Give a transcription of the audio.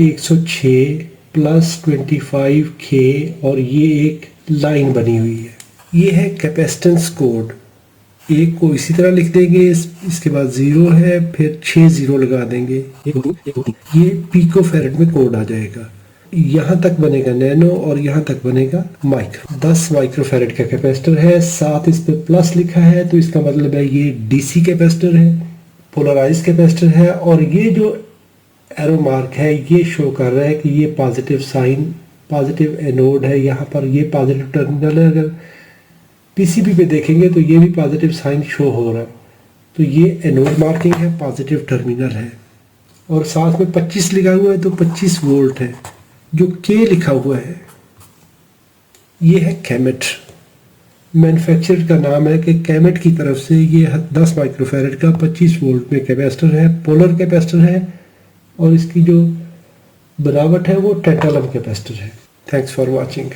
106 plus 25K और ये एक लाइन बनी हुई है। ये है कैपेसिटेंस कोड। एक को इसी तरह लिख देंगे, इसके बाद 0 है, फिर 6 0 लगा देंगे, ये पिको फैरेड में कोड आ जाएगा। यहाँ तक बनेगा नैनो और यहाँ तक बनेगा माइक्रो। 10 माइक्रो फैरेड का कैपेसिटर है, साथ इस पे प्लस लिखा है, तो इसका मतलब है ये डीसी कैपेसिटर है, पोलराइज कैपेसिटर है। और ये जो एरो मार्क है ये शो कर रहा है कि ये पॉजिटिव साइन, पॉजिटिव एनोड है, यहाँ पर ये पॉजिटिव टर्मिनल है। अगर पीसीबी पे देखेंगे तो ये भी पॉजिटिव साइन शो हो रहा है, तो ये एनोड मार्किंग है, पॉजिटिव टर्मिनल है। और साथ में 25 लिखा हुआ है तो 25 वोल्ट है। जो के लिखा हुआ है ये है केमेट, मैन्युफैक्चरर का नाम है कि केमेट की तरफ से ये 10 माइक्रोफैरेड का 25 वोल्ट में कैपेसिटर है, पोलर कैपेसिटर है। और इसकी जो बनावट है वो टैंटालम कैपेसिटर है। Thanks for watching.